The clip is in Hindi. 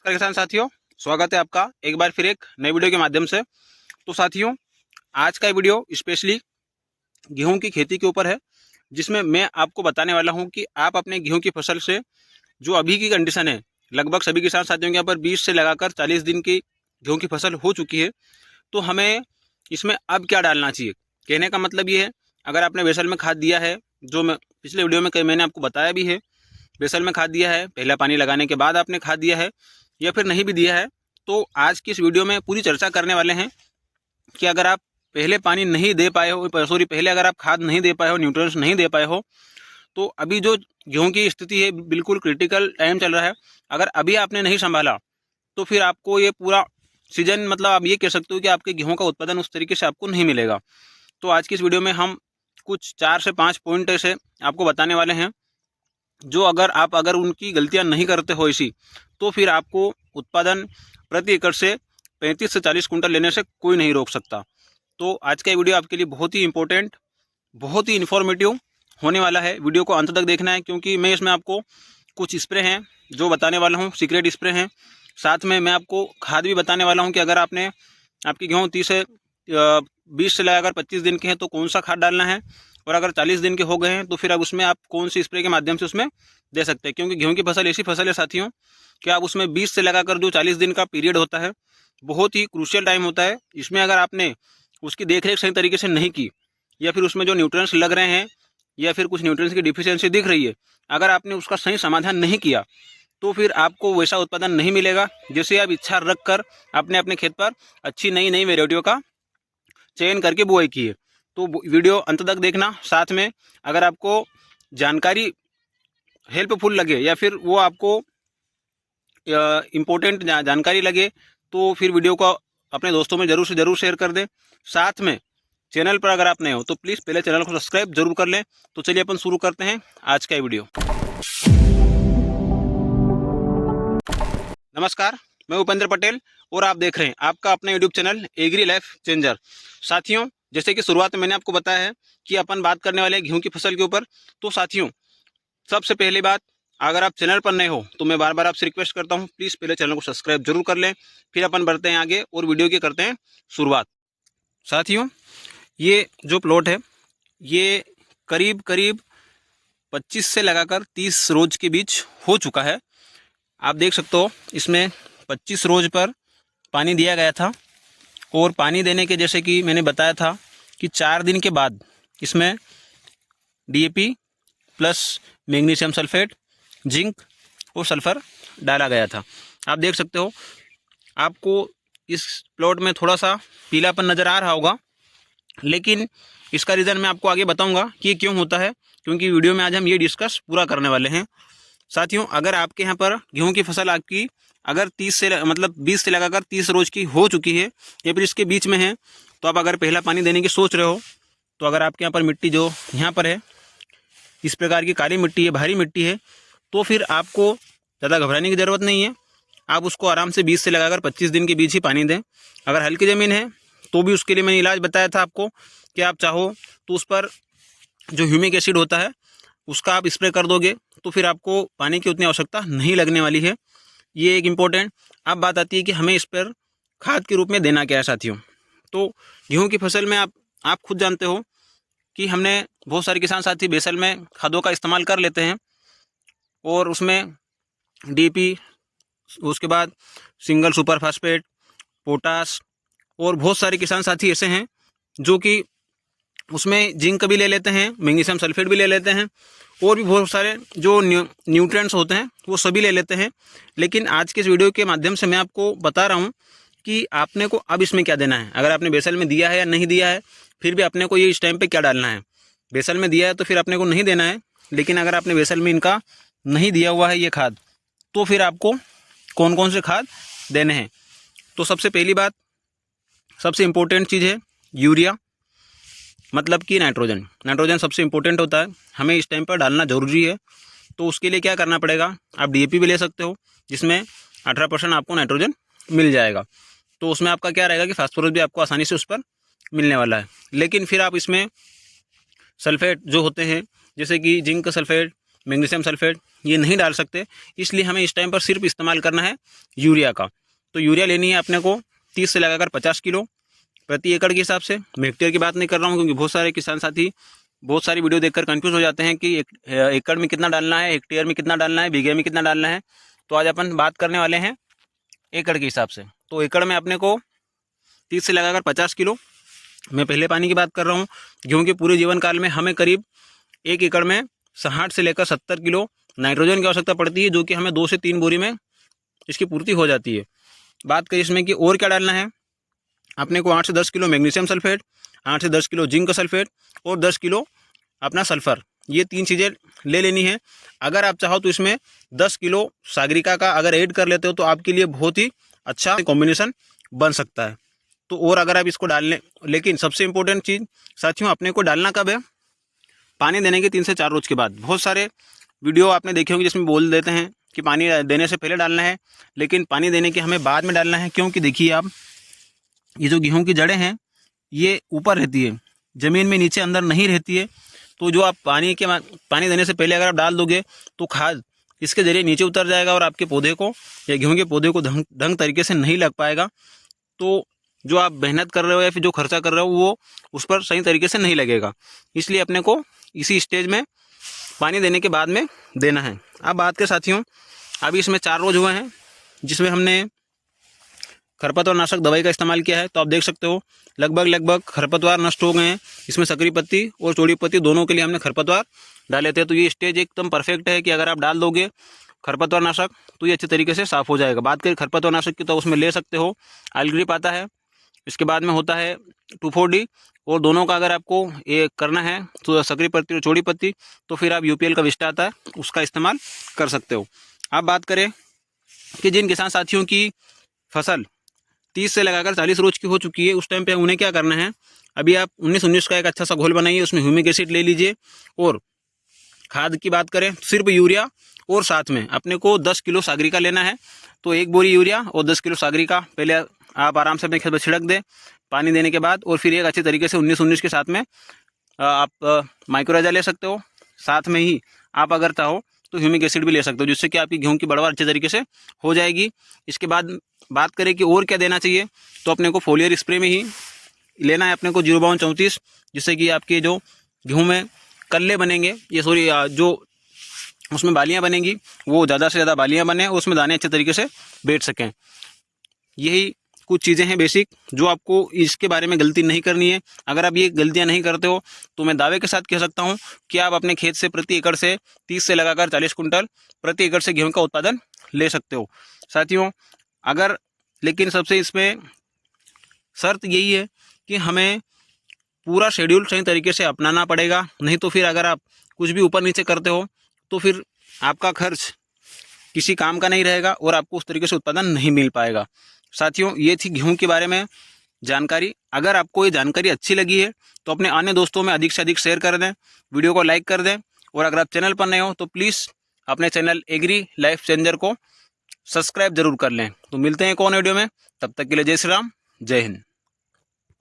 किसान साथियों, स्वागत है आपका एक बार फिर एक नई वीडियो के माध्यम से। तो साथियों, आज का वीडियो स्पेशली गेहूं की खेती के ऊपर है, जिसमें मैं आपको बताने वाला हूं कि आप अपने गेहूं की फसल से जो अभी की कंडीशन है, लगभग सभी किसान साथियों के यहाँ पर 20 से लगाकर 40 दिन की गेहूं की फसल हो चुकी है। तो हमें इसमें अब क्या डालना चाहिए। कहने का मतलब ये है, अगर आपने बेसल में खाद दिया है, जो मैं पिछले वीडियो में मैंने आपको बताया भी है, बेसल में खाद दिया है, पहला पानी लगाने के बाद आपने खाद दिया है या फिर नहीं भी दिया है, तो आज की इस वीडियो में पूरी चर्चा करने वाले हैं कि अगर आप पहले पानी नहीं दे पाए हो, पहले अगर आप खाद नहीं दे पाए हो, न्यूट्रिएंट्स नहीं दे पाए हो, तो अभी जो गेहूं की स्थिति है बिल्कुल क्रिटिकल टाइम चल रहा है। अगर अभी आपने नहीं संभाला तो फिर आपको ये पूरा सीजन, मतलब आप ये कह सकते हो कि आपके गेहूं का उत्पादन उस तरीके से आपको नहीं मिलेगा। तो आज की इस वीडियो में हम कुछ 4 से 5 पॉइंट ऐसे आपको बताने वाले हैं, जो अगर उनकी गलतियां नहीं करते हो इसी, तो फिर आपको उत्पादन प्रति एकड़ से 35 से 40 कुंटल लेने से कोई नहीं रोक सकता। तो आज का वीडियो आपके लिए बहुत ही इंपॉर्टेंट, बहुत ही इन्फॉर्मेटिव होने वाला है। वीडियो को अंत तक देखना है, क्योंकि मैं इसमें आपको कुछ स्प्रे हैं जो बताने वाला हूँ, सीक्रेट स्प्रे हैं। साथ में मैं आपको खाद भी बताने वाला हूँ कि अगर आपकी गेहूँ 20 से लगाकर 25 दिन के हैं तो कौन सा खाद डालना है, और अगर 40 दिन के हो गए हैं तो फिर अब उसमें आप कौन सी स्प्रे के माध्यम से उसमें दे सकते हैं। क्योंकि गेहूं की फसल ऐसी फसल है साथियों कि आप उसमें 20 से लगाकर जो 40 दिन का पीरियड होता है, बहुत ही क्रूशियल टाइम होता है। इसमें अगर आपने उसकी देखरेख सही तरीके से नहीं की, या फिर उसमें जो न्यूट्रिएंट्स लग रहे हैं या फिर कुछ न्यूट्रिएंट्स की डिफिशियंसी दिख रही है, अगर आपने उसका सही समाधान नहीं किया तो फिर आपको वैसा उत्पादन नहीं मिलेगा जैसे आप इच्छा रख कर आपने अपने खेत पर अच्छी नई नई वेराइटियों का चयन करके बुआई की है। तो वीडियो अंत तक देखना। साथ में अगर आपको जानकारी हेल्पफुल लगे या फिर वो आपको इम्पोर्टेंट जानकारी लगे, तो फिर वीडियो को अपने दोस्तों में ज़रूर से ज़रूर शेयर कर दें। साथ में चैनल पर अगर आप नए हो तो प्लीज़ पहले चैनल को सब्सक्राइब जरूर कर लें। तो चलिए अपन शुरू करते हैं आज का वीडियो। नमस्कार, मैं उपेंद्र पटेल और आप देख रहे हैं आपका अपना YouTube channel Agri Life Changer. साथियों, जैसे कि शुरुआत में मैंने आपको बताया है कि अपन बात करने वाले हैं गेहूं की फसल के ऊपर। तो साथियों, सबसे पहली बात, अगर आप चैनल पर नए हो तो मैं बार बार आपसे रिक्वेस्ट करता हूं, प्लीज़ पहले चैनल को सब्सक्राइब जरूर कर लें। फिर अपन बढ़ते हैं आगे और वीडियो की करते हैं शुरुआत। साथियों, ये जो प्लॉट है ये करीब करीब 25 से लगाकर 30 रोज के बीच हो चुका है। आप देख सकते हो इसमें 25 रोज पर पानी दिया गया था, और पानी देने के जैसे कि मैंने बताया था कि 4 दिन के बाद इसमें DAP plus magnesium sulphate, zinc और सल्फ़र डाला गया था। आप देख सकते हो, आपको इस प्लॉट में थोड़ा सा पीलापन नज़र आ रहा होगा, लेकिन इसका रीज़न मैं आपको आगे बताऊंगा कि ये क्यों होता है, क्योंकि वीडियो में आज हम ये डिस्कस पूरा करने वाले हैं। साथियों, अगर आपके यहाँ पर गेहूं की फसल आपकी अगर 20 से लगाकर 30 रोज की हो चुकी है या फिर इसके बीच में है, तो आप अगर पहला पानी देने की सोच रहे हो, तो अगर आपके यहाँ पर मिट्टी जो यहाँ पर है इस प्रकार की काली मिट्टी है, भारी मिट्टी है, तो फिर आपको ज़्यादा घबराने की ज़रूरत नहीं है। आप उसको आराम से 20 से लगाकर 25 दिन के बीच ही पानी दें। अगर हल्की ज़मीन है तो भी उसके लिए मैंने इलाज बताया था आपको कि आप चाहो तो उस पर जो ह्यूमिक एसिड होता है उसका आप स्प्रे कर दोगे, तो फिर आपको पानी की उतनी आवश्यकता नहीं लगने वाली है। ये एक इम्पोर्टेंट। अब बात आती है कि हमें इस पर खाद के रूप में देना क्या है साथियों। तो गेहूं की फसल में आप खुद जानते हो कि हमने बहुत सारे किसान साथी बेसल में खादों का इस्तेमाल कर लेते हैं, और उसमें DAP, उसके बाद सिंगल सुपर फास्फेट, पोटास, और बहुत सारे किसान साथी ऐसे हैं जो कि उसमें जिंक भी ले लेते हैं, मैग्नीशियम सल्फेट भी ले लेते हैं, और भी बहुत सारे जो न्यूट्रिएंट्स होते हैं वो सभी ले लेते हैं। लेकिन आज के इस वीडियो के माध्यम से मैं आपको बता रहा हूँ कि आपने को अब इसमें क्या देना है। अगर आपने बेसल में दिया है या नहीं दिया है, फिर भी अपने को ये इस टाइम पे क्या डालना है। बेसल में दिया है तो फिर अपने को नहीं देना है, लेकिन अगर आपने बेसल में इनका नहीं दिया हुआ है ये खाद, तो फिर आपको कौन कौन से खाद देने हैं। तो सबसे पहली बात, सबसे इम्पोर्टेंट चीज़ है यूरिया, मतलब कि नाइट्रोजन सबसे इम्पोर्टेंट होता है, हमें इस टाइम पर डालना ज़रूरी है। तो उसके लिए क्या करना पड़ेगा, आप DAP भी ले सकते हो जिसमें 18% आपको नाइट्रोजन मिल जाएगा। तो उसमें आपका क्या रहेगा कि फास्फोरस भी आपको आसानी से उस पर मिलने वाला है। लेकिन फिर आप इसमें सल्फेट जो होते हैं, जैसे कि जिंक सल्फेट, मैग्नीशियम सल्फेट ये नहीं डाल सकते, इसलिए हमें इस टाइम पर सिर्फ इस्तेमाल करना है यूरिया का। तो यूरिया लेनी है अपने को 30 से लगाकर 50 किलो प्रति एकड़ के हिसाब से। मैं हेक्टेयर की बात नहीं कर रहा हूँ, क्योंकि बहुत सारे किसान साथी बहुत सारी वीडियो देखकर कंफ्यूज हो जाते हैं कि एकड़ में कितना डालना है, हेक्टेयर में कितना डालना है, बीघे में कितना डालना है। तो आज अपन बात करने वाले हैं एकड़ के हिसाब से। तो एकड़ में अपने को 30 से लगाकर 50 किलो, मैं पहले पानी की बात कर रहा हूँ, गेहूँ के पूरे जीवन काल में हमें करीब 1 एकड़ में 60 से लेकर 70 किलो नाइट्रोजन की आवश्यकता पड़ती है, जो कि हमें 2 से 3 बोरी में इसकी पूर्ति हो जाती है। बात करें इसमें कि और क्या डालना है, अपने को 8 से 10 किलो मैग्नीशियम सल्फेट, 8 से 10 किलो जिंक सल्फेट और 10 किलो अपना सल्फर, ये 3 चीज़ें ले लेनी है। अगर आप चाहो तो इसमें 10 किलो सागरिका का अगर ऐड कर लेते हो तो आपके लिए बहुत ही अच्छा कॉम्बिनेशन बन सकता है। तो और अगर आप इसको डाल लें, लेकिन सबसे इम्पोर्टेंट चीज़ साथियों, अपने को डालना कब है, पानी देने के 3 से 4 रोज़ के बाद। बहुत सारे वीडियो आपने देखे होंगे जिसमें बोल देते हैं कि पानी देने से पहले डालना है, लेकिन पानी देने के हमें बाद में डालना है। क्योंकि देखिए आप, ये जो गेहूं की जड़ें हैं ये ऊपर रहती है, ज़मीन में नीचे अंदर नहीं रहती है। तो जो आप पानी देने से पहले अगर आप डाल दोगे तो खाद इसके ज़रिए नीचे उतर जाएगा और आपके पौधे को या गेहूं के पौधे को ढंग तरीके से नहीं लग पाएगा। तो जो आप मेहनत कर रहे हो या फिर जो खर्चा कर रहे हो वो उस पर सही तरीके से नहीं लगेगा। इसलिए अपने को इसी स्टेज में पानी देने के बाद में देना है। अब बात के साथियों, अभी इसमें 4 रोज हुए हैं जिसमें हमने खरपतवार नाशक दवाई का इस्तेमाल किया है। तो आप देख सकते हो लगभग खरपतवार नष्ट हो गए हैं। इसमें सकरी पत्ती और चौड़ी पत्ती दोनों के लिए हमने खरपतवार डाले थे। तो ये स्टेज एकदम परफेक्ट है कि अगर आप डाल दोगे खरपतवार नाशक तो ये अच्छे तरीके से साफ़ हो जाएगा। बात करें खरपतवार नाशक की तो उसमें ले सकते हो आलग्रिप आता है, इसके बाद में होता है 2,4-D, और दोनों का अगर आपको ये करना है तो सकरी पत्ती और चौड़ी पत्ती तो फिर आप UPL का विस्टा आता है उसका इस्तेमाल कर सकते हो। अब बात करें कि जिन किसान साथियों की फसल 30 से लगाकर 40 रोज की हो चुकी है, उस टाइम पे उन्हें क्या करना है, अभी आप 19-19 का एक अच्छा सा घोल बनाइए, उसमें ह्यूमिक एसिड ले लीजिए। और खाद की बात करें सिर्फ यूरिया और साथ में अपने को 10 किलो सागरिका लेना है। तो 1 बोरी यूरिया और 10 किलो सागरिका पहले आप आराम से अपने खेत में छिड़क दें पानी देने के बाद, और फिर एक अच्छे तरीके से 19-19 के साथ में आप माइक्रोराइजा ले सकते हो। साथ में ही आप अगर चाहो तो ह्यूमिक एसिड भी ले सकते हो, जिससे कि आपकी गेहूं की बढ़वार अच्छे तरीके से हो जाएगी। इसके बाद बात करें कि और क्या देना चाहिए, तो अपने को फोलियर स्प्रे में ही लेना है अपने को 052-34, जिससे कि आपके जो गेहूँ में कल्ले बनेंगे, जो उसमें बालियाँ बनेंगी वो ज़्यादा से ज़्यादा बालियाँ बने, उसमें दाने अच्छे तरीके से बैठ सकें। यही कुछ चीज़ें हैं बेसिक जो आपको इसके बारे में गलती नहीं करनी है। अगर आप ये गलतियां नहीं करते हो तो मैं दावे के साथ कह सकता हूं कि आप अपने खेत से प्रति एकड़ से 30 से लगाकर 40 कुंटल प्रति एकड़ से गेहूं का उत्पादन ले सकते हो साथियों। लेकिन सबसे इसमें शर्त यही है कि हमें पूरा शेड्यूल सही तरीके से अपनाना पड़ेगा, नहीं तो फिर अगर आप कुछ भी ऊपर नीचे करते हो तो फिर आपका खर्च किसी काम का नहीं रहेगा और आपको उस तरीके से उत्पादन नहीं मिल पाएगा। साथियों, ये थी गेहूं के बारे में जानकारी। अगर आपको ये जानकारी अच्छी लगी है तो अपने अन्य दोस्तों में अधिक से अधिक शेयर कर दें, वीडियो को लाइक कर दें, और अगर आप चैनल पर नए हो तो प्लीज़ अपने चैनल एग्री लाइफ चेंजर को सब्सक्राइब जरूर कर लें। तो मिलते हैं एक और वीडियो में, तब तक के लिए जय श्री राम, जय हिंद।